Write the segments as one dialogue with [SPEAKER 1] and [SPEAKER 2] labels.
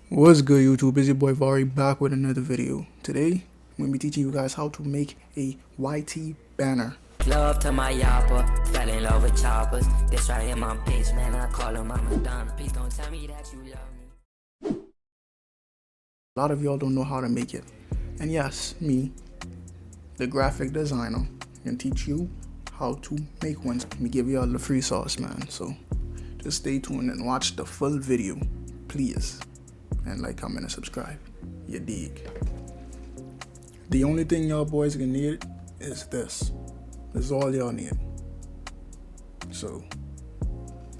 [SPEAKER 1] What's good, YouTube? It's your boy Vari back with another video. Today, I'm going to be teaching you guys how to make a YT banner.
[SPEAKER 2] Love to my yapper, fell in love with choppers. This right here, my bitch, man, I call her my Madonna. Please don't tell me that you love me.
[SPEAKER 1] A lot of y'all don't know how to make it. And yes, me, the graphic designer, can teach you how to make one. Let me give y'all the free sauce, man. So just stay tuned and watch the full video, please. And like, comment, and subscribe. You dig? The only thing y'all boys gonna need is this. This is all y'all need. So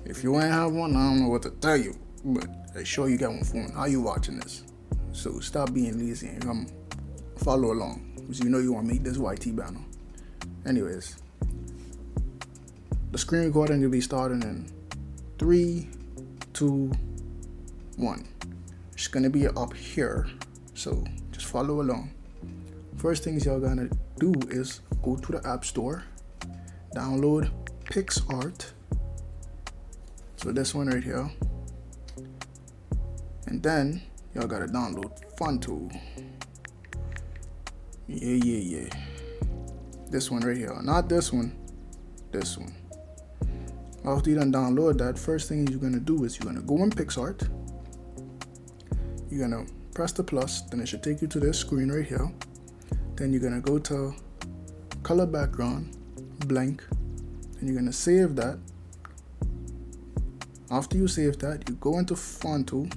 [SPEAKER 1] if you ain't have one, I don't know what to tell you, but I sure you got one phone. How you watching this? So stop being lazy and come follow along, because you know you want to make this YT banner. Anyways, the screen recording will be starting in 3, 2, 1. It's gonna be up here, so just follow along. First things y'all gonna do is go to the App Store, download PicsArt. So this one right here, and then y'all gotta download Fontool. Yeah. This one right here, not this one, this one. After you done download that, first thing you're gonna do is you're gonna go in PicsArt. You're gonna press the plus, then it should take you to this screen right here. Then you're gonna go to color background, blank, and you're gonna save that. After you save that, you go into Fontool,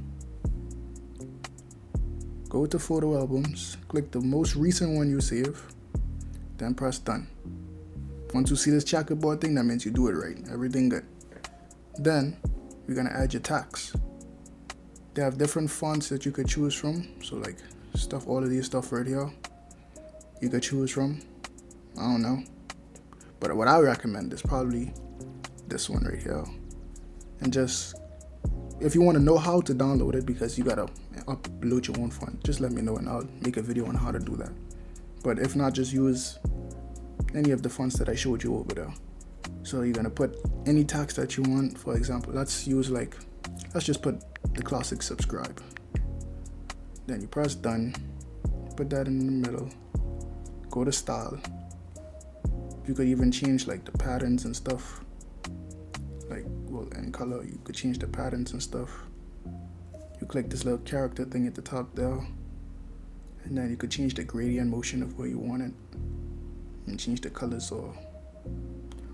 [SPEAKER 1] go to photo albums, click the most recent one you save, then press done. Once you see this checkerboard thing, that means you do it right, everything good. Then you're gonna add your tags. They have different fonts that you could choose from. So like all of these stuff right here, you could choose from. I don't know. But what I recommend is probably this one right here. And just, if you want to know how to download it, because you gotta upload your own font, just let me know and I'll make a video on how to do that. But if not, just use any of the fonts that I showed you over there. So you're gonna put any text that you want. For example, let's just put the classic subscribe. Then you press done, put that in the middle, go to style. You could even change like the patterns and stuff, in color you could change the patterns and stuff. You click this little character thing at the top there, and then you could change the gradient motion of where you want it, and change the colors or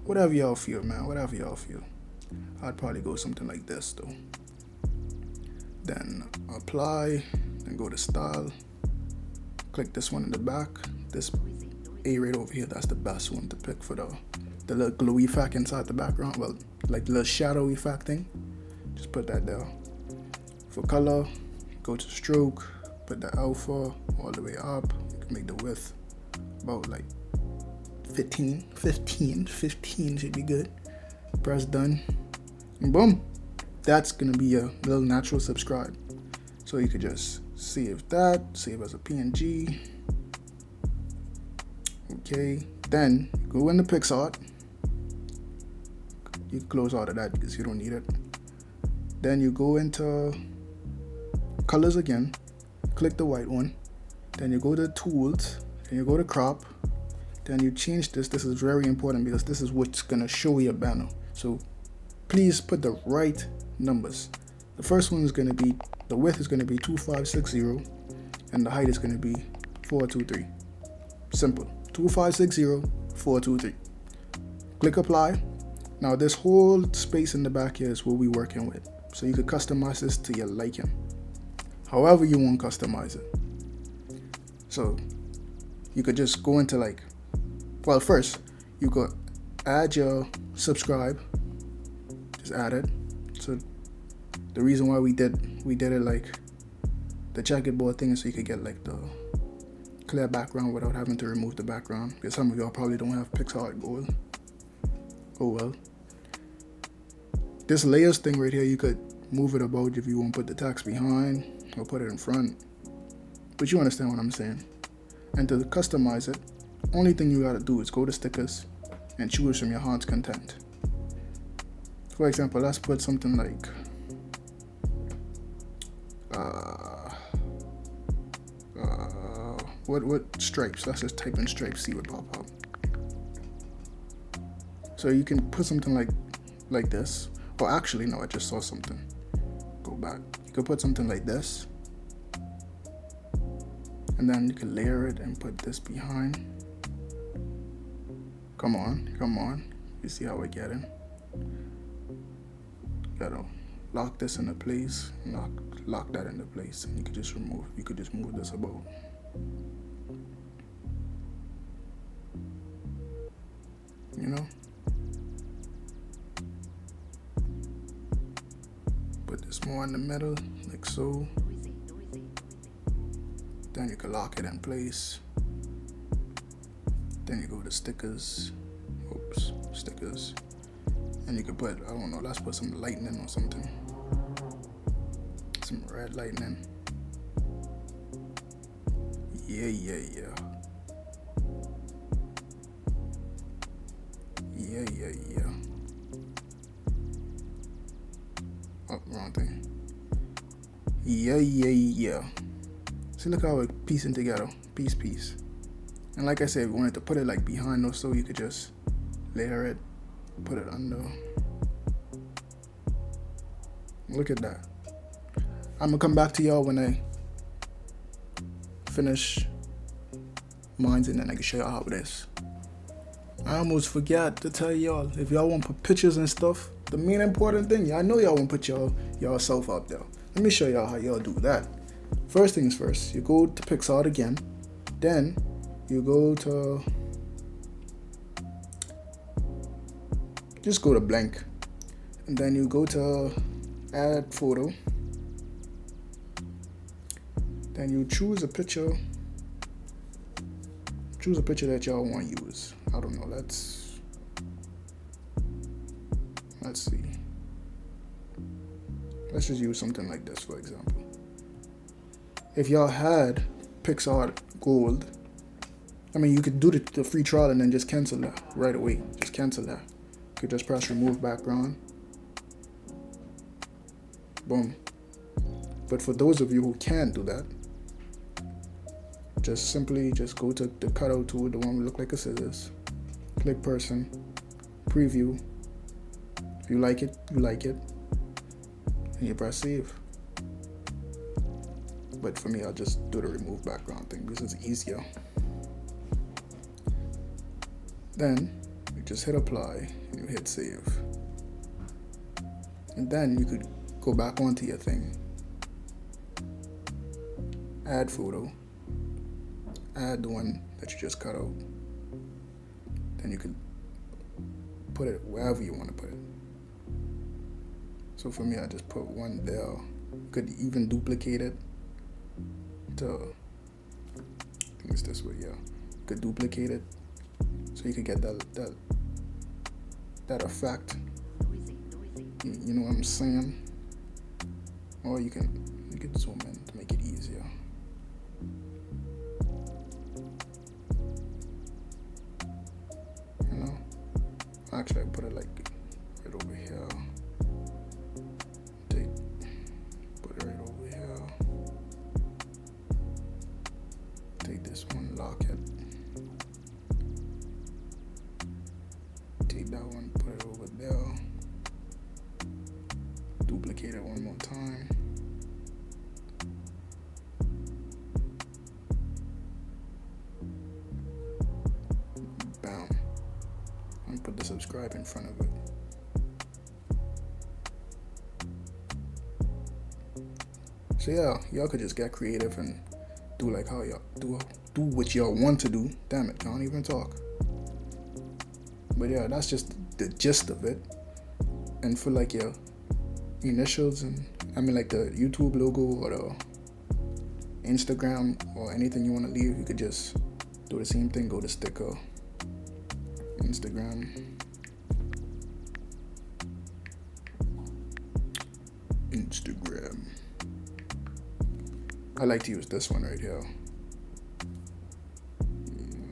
[SPEAKER 1] whatever y'all feel, man, whatever y'all feel. I'd probably go something like this though. Then apply, then go to style, click this one in the back, this A right over here, that's the best one to pick for the little glow effect inside the background, well, like the little shadow effect thing, just put that there. For color, go to stroke, put the alpha all the way up, you can make the width about like 15 should be good. Press done, and boom. That's gonna be a little natural subscribe. So you could just save that, save as a PNG. Okay, then go into PicsArt. You close out of that because you don't need it. Then you go into colors again, click the white one. Then you go to tools, and you go to crop. Then you change this. This is very important because this is what's gonna show your banner. So please put the right numbers. The first one is going to be, the width is going to be 2560 and the height is going to be 423. Simple. 2560, 423. Click apply. Now this whole space in the back here is what we're working with. So you could customize this to your liking. However you want to customize it. So you could just go into first you could add your subscribe. Just add it. So the reason why we did it like the checkerboard thing is so you could get like the clear background without having to remove the background, because some of y'all probably don't have PicsArt Gold. Oh well. This layers thing right here, you could move it about if you want to put the text behind or put it in front, but you understand what I'm saying. And to customize it, only thing you gotta do is go to stickers and choose from your heart's content. For example, let's put something like what stripes? Let's just type in stripes, see what pop up. So you can put something like this. Or actually, no, I just saw something. Go back. You could put something like this. And then you can layer it and put this behind. Come on. You see how we're getting? Gotta lock this into place, lock that into place, and you could just move this about. You know? Put this more in the middle, like so. Then you can lock it in place. Then you go to stickers. Stickers. And you could put, I don't know, let's put some lightning or something. Some red lightning. Yeah. Oh, wrong thing. Yeah. See, look how we're piecing together. Piece. And like I said, if you wanted to put it like behind or so, you could just layer it, put it under. Look at that. I'm gonna come back to y'all when I finish mine, and then I can show y'all how it is. I almost forgot to tell y'all, if y'all want to put pictures and stuff, the main important thing, I know y'all want to put y'all self out there. Let me show y'all how y'all do that. First things first, you go to PicsArt again, then you go to, just go to blank, and then you go to add photo, then you choose a picture that y'all want to use. I don't know, let's see, let's just use something like this, for example. If y'all had PicsArt Gold, I mean, you could do the free trial and then just cancel that right away. Just cancel that. You could just press remove background. Boom. But for those of you who can't do that, just simply go to the cutout tool, the one that look like a scissors. Click person, preview. If you like it, you like it. And you press save. But for me, I'll just do the remove background thing because it's easier. Then you just hit apply and you hit save. And then you could go back onto your thing. Add photo. Add the one that you just cut out. Then you could put it wherever you want to put it. So for me, I just put one there. You could even duplicate it to, I think it's this way, yeah. You could duplicate it so you could get that effect. You know what I'm saying? Or you can zoom in to make it easier. You know? Actually, I put it like right over here. Put it right over here. Take this one, lock it. Take that one, put it over there. Duplicate it one more time. Bam. And put the subscribe in front of it. So yeah, y'all could just get creative and do like how y'all do what y'all want to do. Damn it, can't even talk. But yeah, that's just the gist of it. And for like your initials and like the YouTube logo or the Instagram or anything you want to leave, you could just do the same thing. Go to sticker, Instagram, I like to use this one right here.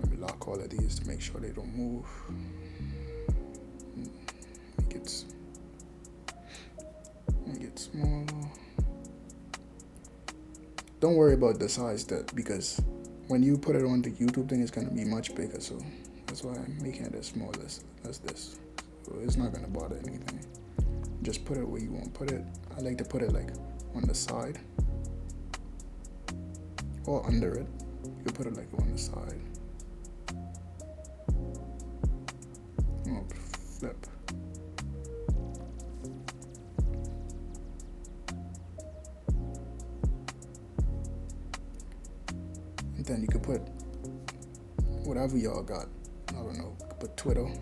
[SPEAKER 1] Let me lock all of these to make sure they don't move. Make it smaller. don't worry about the size that, because when you put it on the YouTube thing, it's gonna be much bigger. So that's why I'm making it as small as this. So it's not gonna bother anything. Just put it where you want to put it. I like to put it like on the side or under it. You can put it like on the side. Oh, flip. And then you could put whatever y'all got. I don't know. Put Twitter.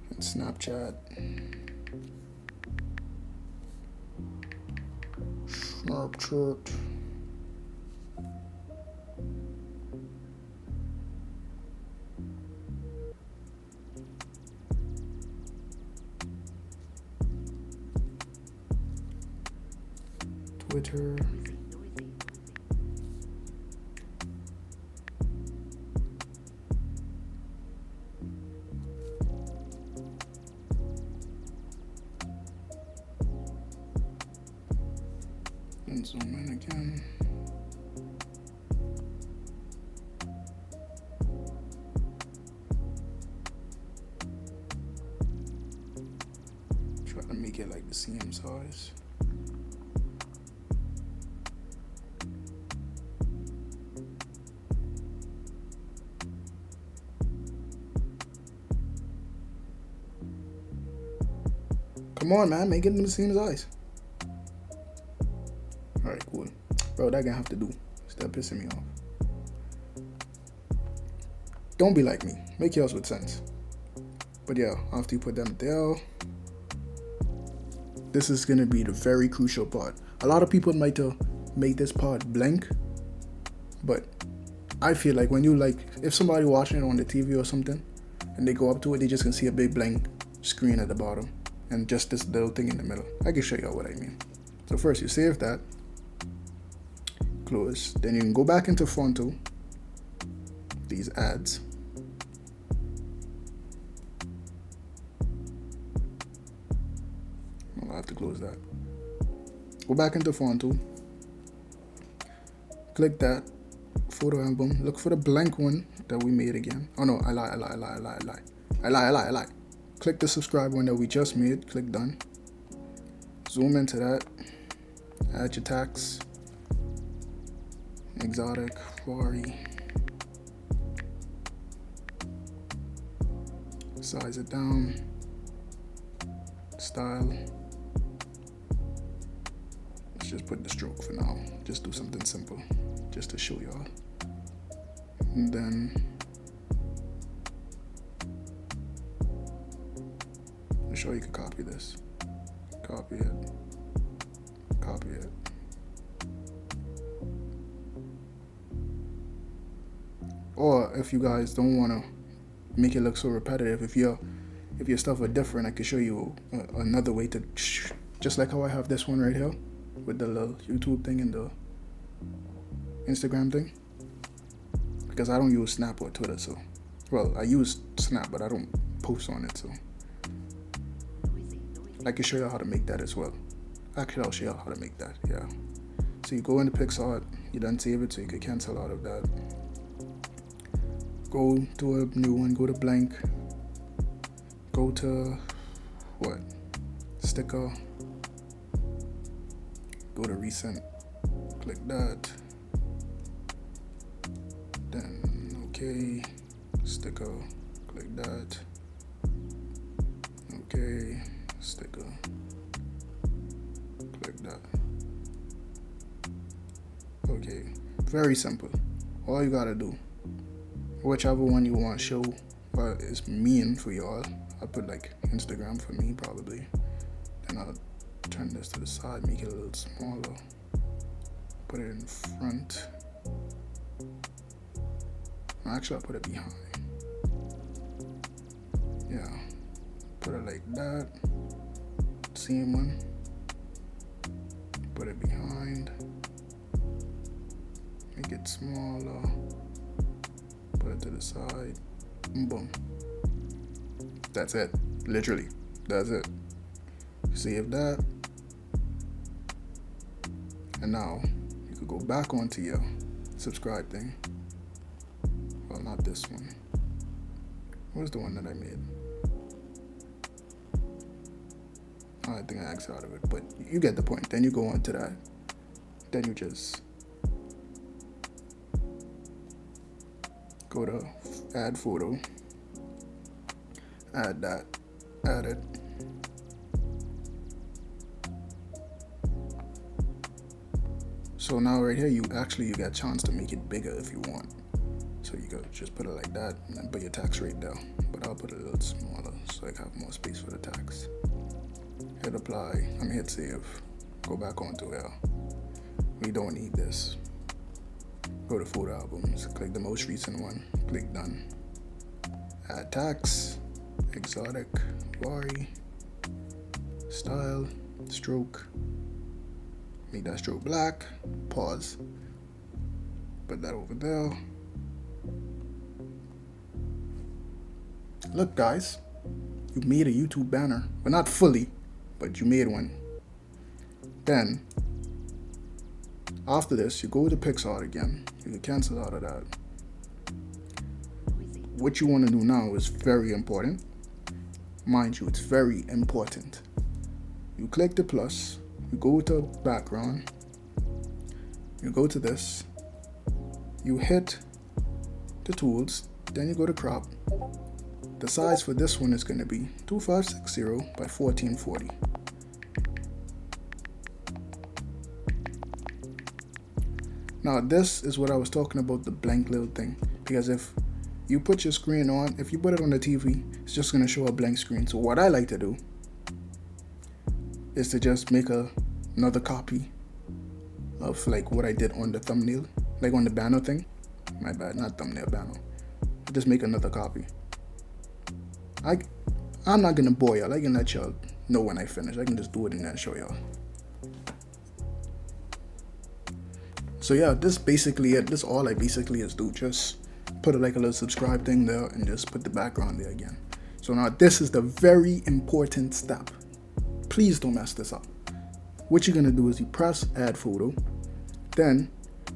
[SPEAKER 1] And Snapchat. Snapchat. Twitter. And zoom in again. Try to make it like the same size. Come on, man, make it the same size. Alright, cool. Bro, that gonna have to do. Stop pissing me off. Don't be like me. Make yours with sense. But yeah, after you put them there, this is gonna be the very crucial part. A lot of people might make this part blank, but I feel like when you if somebody watching it on the TV or something, and they go up to it, they just can see a big blank screen at the bottom, and just this little thing in the middle. I can show you what I mean. So first you save that, close, then you can go back into Fonto, these ads. I'll have to close that. Go back into Fonto, click that, photo album, look for the blank one that we made again. Oh no, I lie. Click the subscribe one that we just made, click done. Zoom into that, add your tax, exotic, Ferrari. Size it down, style. Let's just put the stroke for now. Just do something simple, just to show y'all. And then I'm sure you can copy this. Copy it. Copy it. Or if you guys don't want to make it look so repetitive, if your stuff are different, I can show you another way to, just like how I have this one right here with the little YouTube thing and the Instagram thing, because I don't use Snap or Twitter. So, well, I use Snap, but I don't post on it. So I can show you how to make that as well. Actually, I'll show you how to make that. Yeah. So you go into PixArt, you done save it, so you can cancel out of that. Go to a new one, go to blank, go to what? Sticker, go to recent, click that, then okay, sticker, click that, okay, sticker, click that. Okay, very simple. All you gotta do, whichever one you want to show, but it's mean for y'all. I put like Instagram for me probably. Then I'll turn this to the side, make it a little smaller. Put it in front. Actually, I'll put it behind. Yeah. Put it like that. Same one. Put it behind. Make it smaller. Put it to the side. Boom. That's it. Literally. That's it. Save that. And now you could go back onto your subscribe thing. Well, not this one. What was the one that I made? I think I X'd out of it, but you get the point. Then you go on to that. Then you just go to add photo, add that, add it. So now right here, you get a chance to make it bigger if you want. So you could just put it like that and then put your tax rate down. But I'll put it a little smaller so I have more space for the tax. Hit apply, hit save, go back onto here. We don't need this. Go to photo albums, click the most recent one, click done. Add tax, exotic, Vari, style, stroke. Make that stroke black, pause. Put that over there. Look guys, you made a YouTube banner. Well, not fully, but you made one. Then, after this, you go to PicsArt again. You can cancel out of that. What you want to do now is very important. Mind you, it's very important. You click the plus, you go to background, you go to this, you hit the tools, then you go to crop. The size for this one is going to be 2560 by 1440. Now this is what I was talking about, the blank little thing, because if you put your screen on, if you put it on the TV, it's just going to show a blank screen. So what I like to do is to just make another copy of like what I did on the thumbnail, like on the banner thing. My bad, not thumbnail, banner. Just make another copy. I'm not gonna bore y'all. I can let y'all know when I finish. I can just do it and then show y'all. So yeah, this basically it. This all I basically is do. Just put like a little subscribe thing there and just put the background there again. So now this is the very important step. Please don't mess this up. What you're gonna do is you press add photo. Then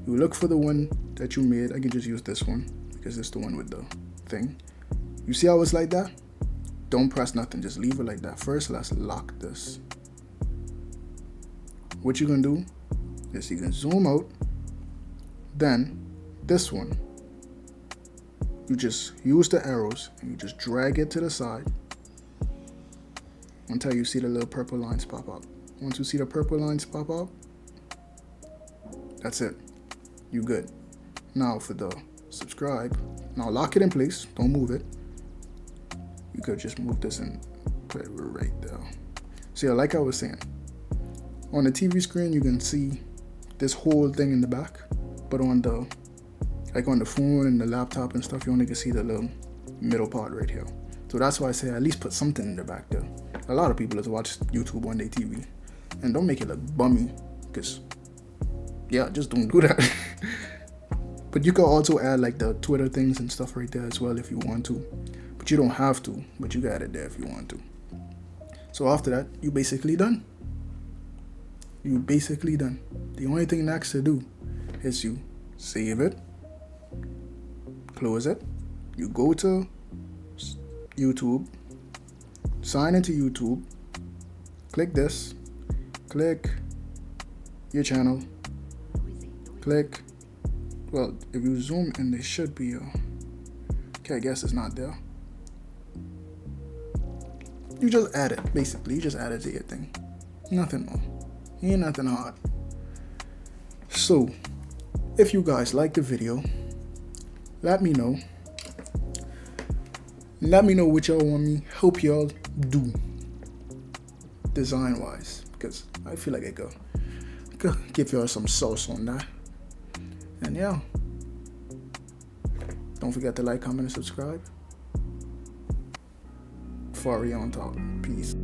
[SPEAKER 1] you look for the one that you made. I can just use this one because it's the one with the thing. You see how it's like that? Don't press nothing, just leave it like that. First, let's lock this. What you're gonna do is you can zoom out. Then this one, you just use the arrows and you just drag it to the side until you see the little purple lines pop up. Once you see the purple lines pop up, that's it. You good. Now for the subscribe, now lock it in place, don't move it. You could just move this and put it right there. So yeah, like I was saying, on the TV screen you can see this whole thing in the back, but on the phone and the laptop and stuff, you only can see the little middle part right here. So that's why I say at least put something in the back there. A lot of people just watch YouTube on their TV, and don't make it look bummy, because yeah, just don't do that. But you can also add like the Twitter things and stuff right there as well if you want to. But you don't have to, but you got it there if you want to. So after that, you basically done. You basically done. The only thing next to do is you save it, close it, you go to YouTube, sign into YouTube, click this, click your channel, click, well, if you zoom in, there should be okay, I guess it's not there. You just add it, basically. You just add it to your thing. Nothing more. Ain't nothing hard. So, if you guys like the video, let me know. Let me know what y'all want me help y'all do design wise, because I feel like I could give y'all some sauce on that. And yeah, don't forget to like, comment, and subscribe. Fari on top. Peace.